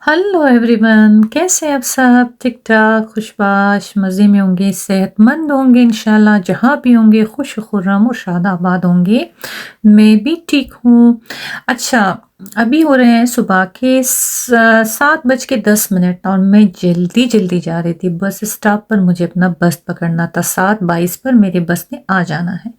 Hello everyone, कैसे हैं आप सब? ठीक ठाक, खुशबाश, मज़े में होंगे, सेहतमंद होंगे इंशाल्लाह, जहाँ भी होंगे खुश खुर्रम और शादाबाद होंगे। मैं भी ठीक हूँ। अच्छा, अभी हो रहे हैं सुबह के 7:10 और मैं जल्दी जल्दी जा रही थी बस स्टॉप पर। मुझे अपना बस पकड़ना था, 7:22 पर मेरे बस ने आ जाना है।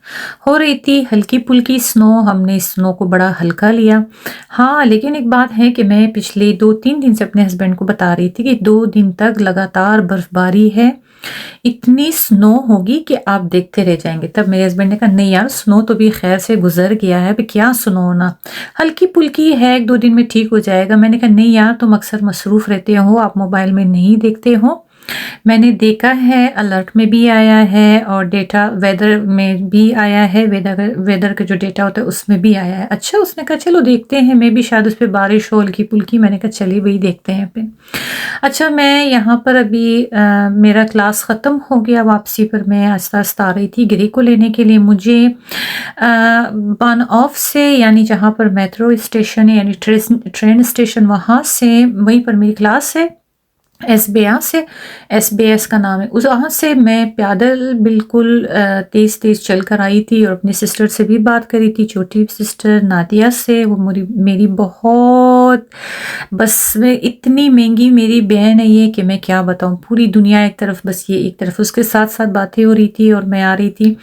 हो रही थी हल्की फुल्की स्नो, हमने स्नो को बड़ा हल्का लिया। हाँ, लेकिन एक बात है कि मैं पिछले 2-3 दिन से अपने हस्बैंड को बता रही थी कि 2 दिन तक लगातार बर्फबारी है। इतनी स्नो होगी कि आप देखते रह जाएँगे। तब मेरे हस्बैंड ने कहा नहीं यार, स्नो तो भी खैर से गुज़र गया है, अभी क्या स्नो होना, हल्की-फुल्की है, 1-2 दिन में ठीक हो जाएगा। मैंने कहा नहीं यार, तुम अक्सर मसरूफ़ रहते हो, आप मोबाइल में नहीं देखते हो। मैंने देखा है, अलर्ट में भी आया है और डेटा वेदर में भी आया है, वेदर वेदर का जो डेटा होता है उसमें भी आया है। अच्छा, उसने कहा चलो देखते हैं, मैं भी शायद उस पे बारिश हो हल्की-फुल्की। मैंने कहा चलिए वही देखते हैं फिर। अच्छा, मैं यहाँ पर अभी मेरा क्लास ख़त्म हो गया, वापसी पर मैं आस्ता-आस्ता आ रही थी गिरी को लेने के लिए। मुझे बन ऑफ से, यानी जहाँ पर मेट्रो स्टेशन है, यानी ट्रेन स्टेशन, वहाँ से वहीं पर मेरी क्लास है। एसबीआ से, एसबीएस का नाम है। उस वहाँ से मैं पैदल बिल्कुल तेज़-तेज़ चल कर आई थी और अपनी सिस्टर से भी बात करी थी, छोटी सिस्टर नादिया से। वो मेरी मेरी बहुत, बस में इतनी महँगी मेरी बहन है ये कि मैं क्या बताऊँ। पूरी दुनिया एक तरफ, बस ये एक तरफ। उसके साथ-साथ बातें हो रही थी और मैं आ रही थी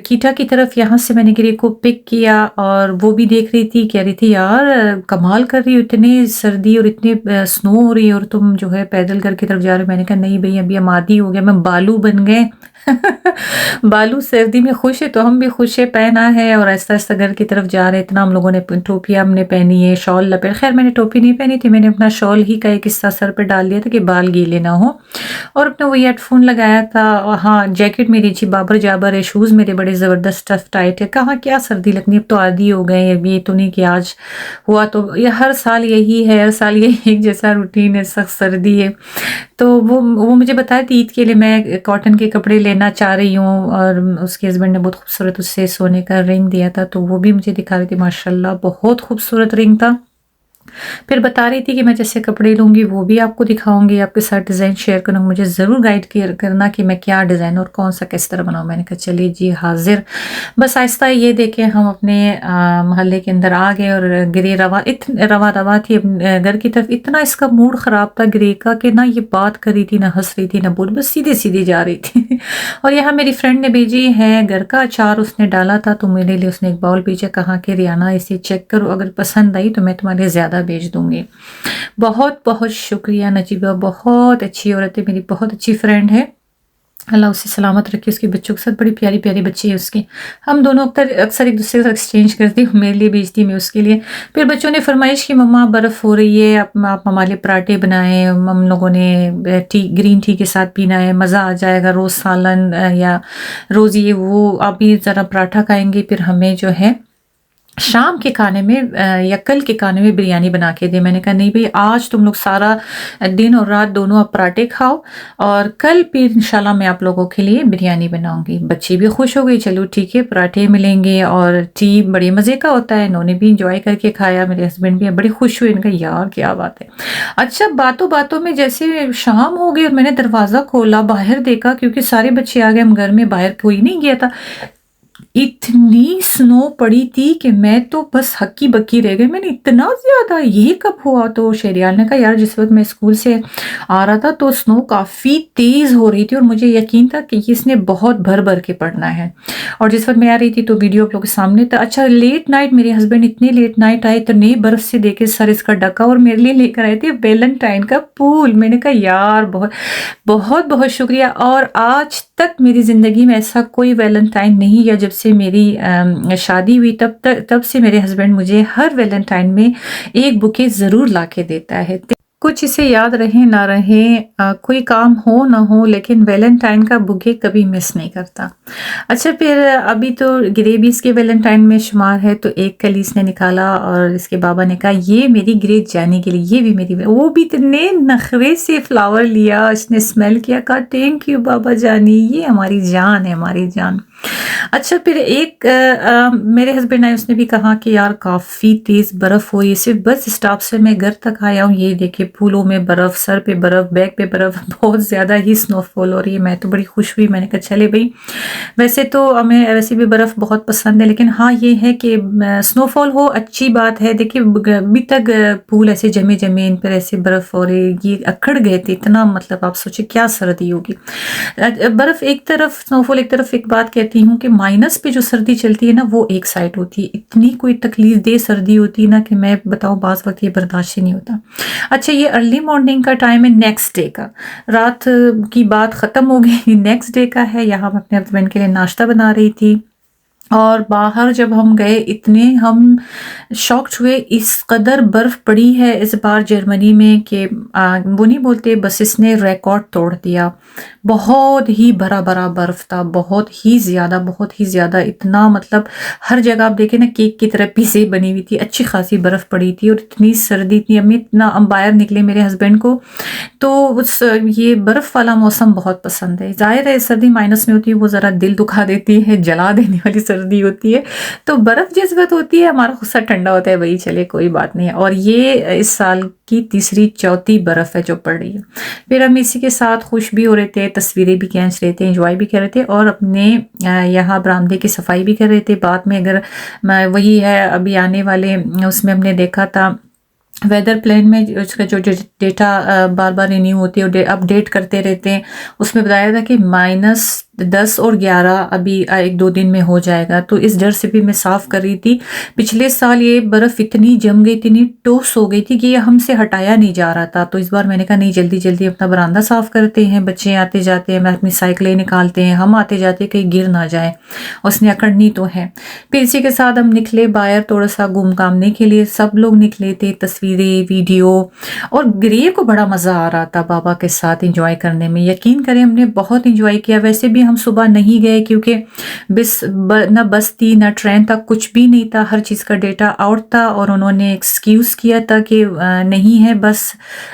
कीटा की तरफ। यहाँ से मैंने गिरी को पिक किया और वो भी देख रही थी, कह रही थी यार कमाल कर रही हो, इतनी सर्दी और इतनी स्नो हो रही है और तुम जो है पैदल घर की तरफ जा रहे हो। मैंने कहा नहीं भई, अभी हम आदी हो गए, हम बालू बन गए। बालू सर्दी में खुश है तो हम भी खुश है, पहना है और आहिस्ता-आहिस्ता घर की तरफ जा रहे हैं। इतना हम लोगों ने टोपियाँ हमने पहनी है, शॉल लपेट, खैर मैंने टोपी नहीं पहनी थी, मैंने अपना शॉल ही का एक हिस्सा सर पे डाल लिया था कि बाल गीले ना हो, और अपना वो हेडफ़ोन लगाया था। और हाँ, जैकेट मेरी अच्छी बाबर जाबर है, शूज़ मेरे बड़े ज़बरदस्त टफ टाइट है। कहाँ क्या सर्दी लगनी, अब तो आदी हो गए। अब ये तो नहीं कि आज हुआ तो, ये हर साल यही है, हर साल यही एक जैसा रूटीन है, सख्त सर्दी है। तो वो मुझे बताया थी ईद के लिए मैं कॉटन के कपड़े लेना चाह रही हूँ, और उसके हस्बैंड ने बहुत खूबसूरत उससे सोने का रिंग दिया था, तो वो भी मुझे दिखा रही थी। माशाल्लाह बहुत खूबसूरत रिंग था। फिर बता रही थी कि मैं जैसे कपड़े लूँगी वो भी आपको दिखाऊँगी, आपके साथ डिज़ाइन शेयर करूँगी, मुझे ज़रूर गाइड किया करना कि मैं क्या डिज़ाइन और कौन-सा किस तरह बनाऊँ। मैंने कहा चलिए जी हाज़िर। बस आहिस्ता ये देखें हम अपने मोहल्ले के अंदर आ गए और गिरे रवा थी घर की तरफ। इतना इसका मूड ख़राब था गिरे का कि ना ये बात कर रही थी, ना हँस रही थी, ना बोल, बस सीधी-सीधी जा रही थी। और यहाँ मेरी फ्रेंड ने भेजी है घर का अचार, उसने डाला था तो मेरे लिए उसने एक बाउल भेजा, कहा कि रियाना इसे चेक करो, अगर पसंद आई तो मैं तुम्हारे लिए ज़्यादा भेज दूँगी। बहुत-बहुत शुक्रिया नजीबा, बहुत अच्छी औरत है, मेरी बहुत अच्छी फ्रेंड है। अल्लाह उसे सलामत रखे, उसके बच्चों के साथ, बड़ी प्यारी-प्यारी बच्ची है उसकी। हम दोनों अक्सर एक-दूसरे के साथ एक्सचेंज करती हूँ, मेरे लिए भेजती, मैं उसके लिए। फिर बच्चों ने फरमाइश की मम्मा बर्फ़ हो रही है, आप हमारे लिए पराठे बनाएँ, हम लोगों ने ग्रीन टी के साथ पीना है, मज़ा आ जाएगा, रोज़ सालन या रोज़ ये वो, आप भी ज़रा पराठा खाएँगे, फिर हमें जो है शाम के खाने में या कल के खाने में बिरयानी बना के दें। मैंने कहा नहीं भई, आज तुम लोग सारा दिन और रात दोनों आप पराठे खाओ और कल फिर इंशाल्लाह मैं आप लोगों के लिए बिरयानी बनाऊँगी। बच्ची भी खुश हो गई, चलो ठीक है, पराठे मिलेंगे और टी बड़े मज़े का होता है। इन्होंने भी एन्जॉय करके खाया, मेरे हस्बैंड भी बड़े खुश हुए। इनका यार क्या बात है। अच्छा, बातों-बातों में जैसे शाम हो गई और मैंने दरवाज़ा खोला, बाहर देखा, क्योंकि सारे बच्चे आ गए, हम घर में, बाहर कोई नहीं गया था। इतनी स्नो पड़ी थी कि मैं तो बस हक्की-बक्की रह गई। मैंने इतना ज़्यादा, ये कब हुआ? तो शहरियार ने कहा यार जिस वक़्त मैं स्कूल से आ रहा था तो स्नो काफ़ी तेज़ हो रही थी और मुझे यकीन था कि इसने बहुत भर-भर के पड़ना है। और जिस वक़्त मैं आ रही थी तो वीडियो आप लोगों के सामने था। अच्छा, लेट नाइट मेरे हस्बैंड इतनी लेट नाइट आए, इतने बर्फ़ से देखे सर इसका ढका, और मेरे लिए लेकर आए थे वैलेंटाइन का फूल। मैंने कहा यार बहुत-बहुत शुक्रिया। और आज तक मेरी ज़िंदगी में ऐसा कोई वैलेंटाइन नहीं गया, जब से मेरी शादी हुई तब से मेरे हस्बैंड मुझे हर वैलेंटाइन में एक बुके ज़रूर लाके देता है। कुछ इसे याद रहे ना रहे, कोई काम हो ना हो, लेकिन वैलेंटाइन का बुके कभी मिस नहीं करता। अच्छा, फिर अभी तो ग्रे भी इसके वैलेंटाइन में शुमार है, तो एक कल इसने निकाला और इसके बाबा ने कहा ये मेरी ग्रे जाने के लिए, ये भी मेरी, वो भी इतने नखरे से फ्लावर लिया, इसने स्मेल किया, कहा थैंक यू बाबा जानी, ये हमारी जान है, हमारी जान। अच्छा फिर एक मेरे हस्बैंड आए, उसने भी कहा कि यार काफ़ी तेज़ बर्फ़ हो रही है, सिर्फ बस स्टॉप से मैं घर तक आया हूँ, ये देखिए फूलों में बर्फ़, सर पे बर्फ़, बैग पे बर्फ़, बहुत ज़्यादा ही स्नोफॉल हो रही है। मैं तो बड़ी खुश हुई, मैंने कहा चले भई, वैसे तो हमें वैसे भी बर्फ़ बहुत पसंद है, लेकिन हाँ ये है कि स्नोफॉल हो अच्छी बात है। देखिए अभी तक फूल ऐसे जमे जमे इन पर ऐसे बर्फ़ और ये अकड़ गए थे इतना, मतलब आप सोचिए क्या सर्दी होगी। बर्फ एक तरफ, स्नोफॉल एक तरफ। एक बात कहती हूँ कि माइनस पे जो सर्दी चलती है ना, वो एक साइड होती है, इतनी कोई तकलीफ दे सर्दी होती है ना कि मैं बताऊँ बाज़ वक्त ये बर्दाश्त ही नहीं होता। अच्छा ये अर्ली मॉर्निंग का टाइम है, नेक्स्ट डे का, रात की बात ख़त्म हो गई, नेक्स्ट डे का है। यहाँ मैं अपने हस्बैंड के लिए नाश्ता बना रही थी और बाहर जब हम गए इतने हम शॉक्ड हुए, इस कदर बर्फ पड़ी है इस बार जर्मनी में कि वो नहीं बोलते, बस इसने रिकॉर्ड तोड़ दिया। बहुत ही भरा भरा बर्फ था, बहुत ही ज़्यादा, इतना मतलब हर जगह आप देखें ना केक की तरह पीसे बनी हुई थी, अच्छी खासी बर्फ पड़ी थी और इतनी सर्दी थी। हमें इतना, हम बाहर निकले मेरे हस्बैंड को तो उस ये बर्फ वाला मौसम बहुत पसंद है। जाहिर है सर्दी माइनस में होती है, वो ज़रा दिल दुखा देती है, जला देने वाली सर्दी होती है। तो बर्फ जिस वक्त होती है हमारा गुस्सा ठंडा होता है, वही चले कोई बात नहीं है। और ये इस साल की तीसरी चौथी बर्फ है जो पड़ रही है। फिर हम इसी के साथ खुश भी हो रहे थे, तस्वीरें भी खींच रहे थे, एंजॉय भी कर रहे थे और अपने यहाँ बरामदे की सफाई भी कर रहे थे। बाद में अगर वही है अभी आने वाले उसमें हमने देखा था वेदर प्लेन में उसका जो डेटा बार बार रिन्यू होती है और अपडेट करते रहते हैं, उसमें बताया था कि -10 और 11 अभी 1-2 दिन में हो जाएगा। तो इस डर से भी मैं साफ कर रही थी। पिछले साल ये बर्फ इतनी जम गई थी, इतनी टोस हो गई थी कि ये हमसे हटाया नहीं जा रहा था। तो इस बार मैंने कहा नहीं, जल्दी जल्दी अपना बरामदा साफ करते हैं, बच्चे आते जाते हैं, मैं अपनी साइकिलें निकालते हैं, हम आते जाते कहीं गिर ना जाए, उसने अकड़नी तो है। फिर इसी के साथ हम निकले बाहर थोड़ा सा घूम घामने के लिए, सब लोग निकले थे, तस्वीरें वीडियो। और ग्रे को बड़ा मज़ा आ रहा था बाबा के साथ एंजॉय करने में, यकीन करें हमने बहुत एंजॉय किया। वैसे भी हम सुबह नहीं गए क्योंकि ना बस थी ना ट्रेन था, कुछ भी नहीं था, हर चीज़ का डेटा आउट था और उन्होंने एक्सक्यूज़ किया था कि नहीं है, बस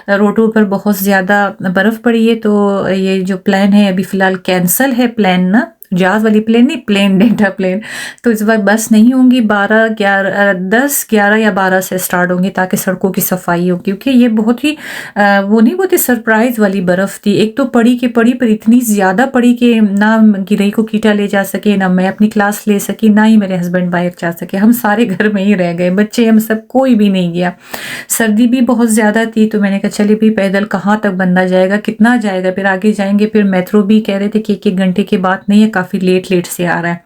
रोडों पर बहुत ज़्यादा बर्फ़ पड़ी है तो ये जो प्लान है अभी फ़िलहाल कैंसल है। प्लान ना जहाज वाली प्लेन नहीं, प्लेन डेटा प्लेन। तो इस बार बस नहीं होंगी, 10 11 या 12 से स्टार्ट होंगी ताकि सड़कों की सफाई हो, क्योंकि ये बहुत ही वो नहीं बोलते सरप्राइज वाली बर्फ थी। एक तो पड़ी की पड़ी, पर इतनी ज़्यादा पड़ी कि ना गिरई को कीटा ले जा सके, ना मैं अपनी क्लास ले सकी, ना ही मेरे हस्बैंड बाहर जा सके, हम सारे घर में ही रह गए, बच्चे हम सब कोई भी नहीं गया। सर्दी भी बहुत ज़्यादा थी तो मैंने कहा चलिए भाई पैदल कहाँ तक बंदा जाएगा, कितना जाएगा, फिर आगे जाएंगे। फिर मेट्रो भी कह रहे थे कि 1-1 घंटे की बात नहीं है, काफ़ी लेट लेट से आ रहा है,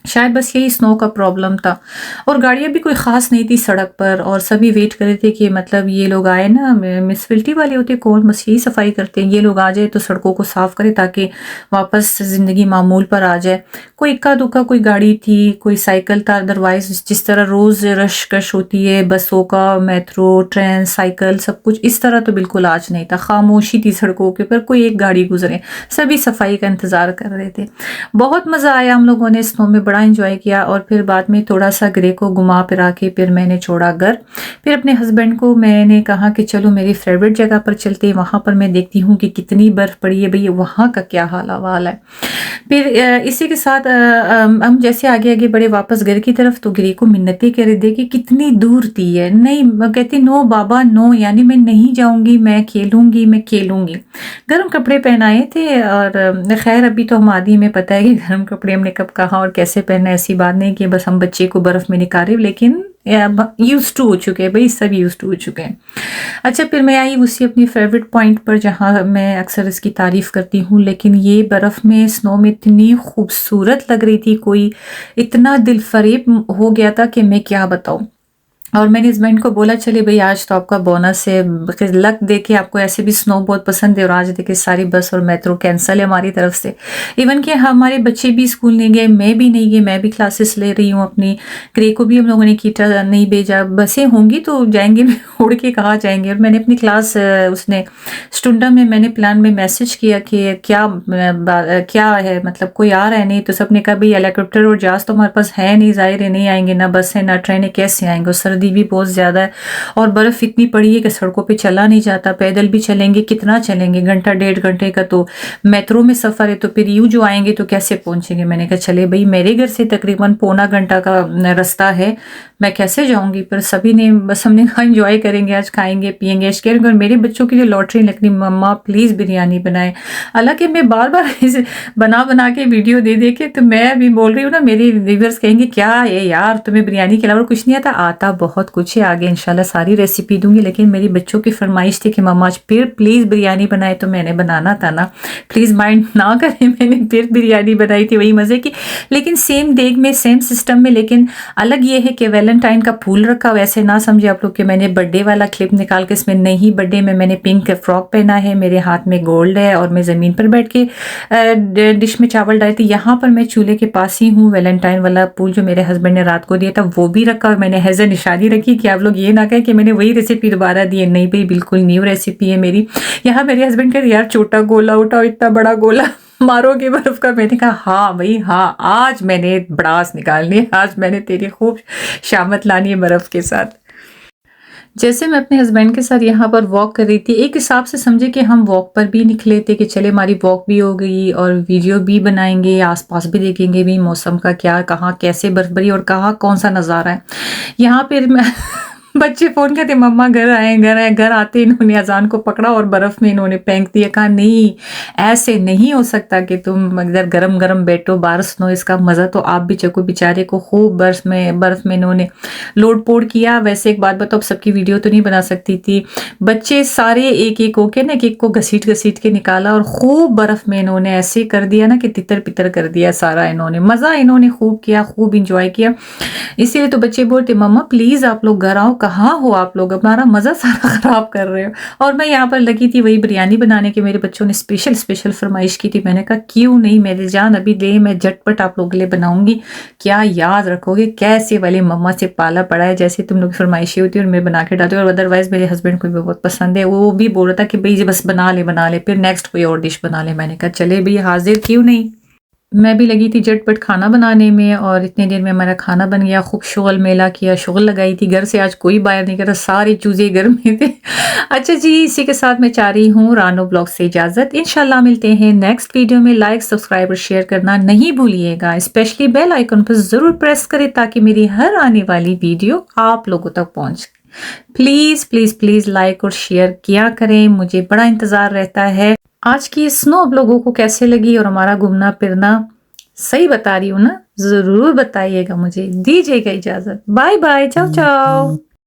शायद बस यही स्नो का प्रॉब्लम था। और गाड़ियाँ भी कोई ख़ास नहीं थी सड़क पर और सभी वेट कर रहे थे कि मतलब ये लोग आए ना, म्यूनसिपैलिटी वाले होते कौन, बस यही सफाई करते हैं, ये लोग आ जाए तो सड़कों को साफ़ करें ताकि वापस ज़िंदगी मामूल पर आ जाए। कोई इक्का दुक्का कोई गाड़ी थी, कोई साइकिल था, अदरवाइज जिस तरह रोज़ रश कश होती है बसों का, मेट्रो ट्रेन साइकिल सब कुछ, इस तरह तो बिल्कुल आज नहीं था। खामोशी थी सड़कों के ऊपर, कोई एक गाड़ी गुजरे, सभी सफाई का इंतज़ार कर रहे थे। बहुत मज़ा आया, हम लोगों ने स्नो में बड़ा एंजॉय किया। और फिर बाद में थोड़ा सा ग्रे को घुमा फिरा के फिर मैंने छोड़ा घर। फिर अपने हस्बैंड को मैंने कहा कि चलो मेरी फेवरेट जगह पर चलते हैं, वहाँ पर मैं देखती हूँ कि कितनी बर्फ़ पड़ी है, भई वहाँ का क्या हाल हवाल है। फिर इसी के साथ हम जैसे आगे आगे बढ़े वापस घर की तरफ तो ग्रे को मिन्नतें कर रहे थे कि कितनी दूर थी है, नहीं कहती नो बाबा नो, यानी मैं नहीं जाऊँगी, मैं खेलूँगी। गर्म कपड़े पहनाए थे और खैर अभी तो हम आदि में पता है कि गर्म कपड़े हमने कब कहाँ और कैसे पहना, ऐसी बात नहीं कि बस हम बच्चे को बर्फ में निकाले, लेकिन यूज टू हो चुके हैं भाई, सब यूज टू हो चुके हैं। अच्छा फिर मैं आई उसी अपनी फेवरेट पॉइंट पर जहाँ मैं अक्सर इसकी तारीफ करती हूँ, लेकिन ये बर्फ़ में स्नो में इतनी खूबसूरत लग रही थी, कोई इतना दिल फरेब हो गया था कि मैं क्या बताऊँ। और मैंने हस्बैंड को बोला चलिए भाई आज तो आपका बोनस है, लक देखे आपको ऐसे भी स्नो बहुत पसंद है और आज देखिए सारी बस और मेट्रो कैंसिल है हमारी तरफ से। इवन कि हमारे बच्चे भी स्कूल नहीं गए, मैं भी नहीं गई, मैं भी क्लासेस ले रही हूँ अपनी। क्रे को भी हम लोगों ने कीटा नहीं भेजा, बसें होंगी तो जाएंगे उड़ के कहाँ जाएंगे। और मैंने अपनी क्लास उसने स्टूडेंट में मैंने प्लान में मैसेज किया कि क्या है, मतलब कोई आ रहा है नहीं, तो सबने कहा भाई हेलीकॉप्टर और जहाज तो हमारे पास है नहीं, जाहिर है नहीं आएंगे, ना बस है ना ट्रेन है, कैसे आएंगे, सर्दी सर्दी भी बहुत ज़्यादा है और बर्फ़ इतनी पड़ी है कि सड़कों पे चला नहीं जाता। पैदल भी चलेंगे, कितना चलेंगे, घंटा 1.5 घंटे का तो मेट्रो में सफ़र है, तो फिर यूँ जो आएँगे तो कैसे पहुँचेंगे। मैंने कहा चले भई, मेरे घर से तकरीबन पौना घंटा का रास्ता है, मैं कैसे जाऊँगी। पर सभी ने बस हमने कहा एंजॉय करेंगे, आज खाएँगे पिएँगे। और मेरे बच्चों की जो लॉटरी लग रही, मम्मा प्लीज़ बिरयानी बनाएँ। हालाँकि मैं बार-बार इसे बना के वीडियो दे के तो मैं अभी बोल रही हूँ ना, मेरे व्यूअर्स कहेंगे क्या है यार, तुम्हें बिरयानी के अलावा कुछ नहीं आता। आता बहुत कुछ है, आगे इंशाल्लाह सारी रेसिपी दूंगी, लेकिन मेरी बच्चों की फरमाइश थी कि मम्मा आज फिर प्लीज़ बिरयानी बनाए, तो मैंने बनाना था ना, प्लीज़ माइंड ना करें। मैंने फिर बिरयानी बनाई थी वही मज़े की, लेकिन सेम देग में सेम सिस्टम में। लेकिन अलग ये है कि वैलेंटाइन का फूल रखा, वैसे ना समझे आप लोग कि मैंने बर्थडे वाला क्लिप निकाल के इसमें नहीं। बर्थडे में मैंने पिंक फ्रॉक पहना है, मेरे हाथ में गोल्ड है और मैं ज़मीन पर बैठ के डिश में चावल डाले थे। यहाँ पर मैं चूल्हे के पास ही हूँ। वैलेंटाइन वाला फूल जो मेरे हस्बैंड ने रात को दिया था वो भी रखा, और मैंने हैज़ निशानी रखी कि आप लोग ये ना कहें कि मैंने वही रेसिपी दोबारा दी है। नहीं भाई, बिल्कुल न्यू रेसिपी है मेरी। यहाँ मेरे हस्बैंड कह रहे यार छोटा गोला उठाओ, इतना बड़ा गोला मारोगे बर्फ का। मैंने कहा हाँ भाई हाँ, आज मैंने बड़ास निकालनी है, आज मैंने तेरी खूब शामत लानी है बर्फ के साथ। जैसे मैं अपने हस्बैंड के साथ यहाँ पर वॉक कर रही थी, एक हिसाब से समझे कि हम वॉक पर भी निकले थे कि चले हमारी वॉक भी हो गई और वीडियो भी बनाएंगे, आसपास भी देखेंगे भी मौसम का क्या, कहाँ कैसे बर्फबारी और कहाँ कौन सा नज़ारा है। यहाँ पर मैं बच्चे फ़ोन करते मम्मा घर आए, घर आए। घर आते इन्होंने अजान को पकड़ा और बर्फ़ में इन्होंने फेंक दिया। कहा नहीं, ऐसे नहीं हो सकता कि तुम इधर गरम गरम बैठो, बारिश नो, इसका मज़ा तो आप भी चको। बेचारे को खूब बर्फ़ में इन्होंने लोड पोड़ किया। वैसे एक बात बताओ, सबकी वीडियो तो नहीं बना सकती थी, बच्चे सारे एक एक होके ना, एक को घसीट घसीट के निकाला और खूब बर्फ़ में इन्होंने ऐसे कर दिया ना कि तितर पितर कर दिया सारा। इन्होंने मज़ा इन्होंने खूब किया, खूब इंजॉय किया। इसीलिए तो बच्चे बोलते मम्मा प्लीज़ आप लोग घर आओ, कहाँ हो आप लोग, हमारा मज़ा सारा ख़राब कर रहे हो। और मैं यहाँ पर लगी थी वही बिरयानी बनाने के, मेरे बच्चों ने स्पेशल फरमाइश की थी। मैंने कहा क्यों नहीं मेरी जान, अभी दे, मैं झटपट आप लोगों के लिए बनाऊंगी। क्या याद रखोगे कैसे वाले मम्मा से पाला पड़ा है, जैसे तुम लोग की फरमाइशी होती है और मैं बना के डालती हूँ। और अदरवाइज़ मेरे हस्बैंड को भी बहुत पसंद है, वो भी बोल रहा था कि भाई बस बना ले, फिर नेक्स्ट कोई और डिश बना ले। मैंने कहा चले भाई हाजिर क्यों नहीं। मैं भी लगी थी झटपट खाना बनाने में और इतने देर में हमारा खाना बन गया। खूब शुगल मेला किया, शुगल लगाई थी। घर से आज कोई बाहर नहीं कर रहा, सारे चूजे घर में थे। अच्छा जी, इसी के साथ मैं चाह रही हूँ रानो ब्लॉग से इजाज़त। इंशाल्लाह मिलते हैं नेक्स्ट वीडियो में। लाइक सब्सक्राइब और शेयर करना नहीं भूलिएगा, स्पेशली बेल आइकन पर ज़रूर प्रेस करें ताकि मेरी हर आने वाली वीडियो आप लोगों तक पहुँचे। प्लीज़ प्लीज़ प्लीज़ लाइक और शेयर किया करें, मुझे बड़ा इंतज़ार रहता है। आज की स्नो आप लोगों को कैसे लगी और हमारा घूमना फिरना, सही बता रही हूँ ना, ज़रूर बताइएगा मुझे। दीजिएगा इजाज़त, बाय बाय, चाओ चाओ।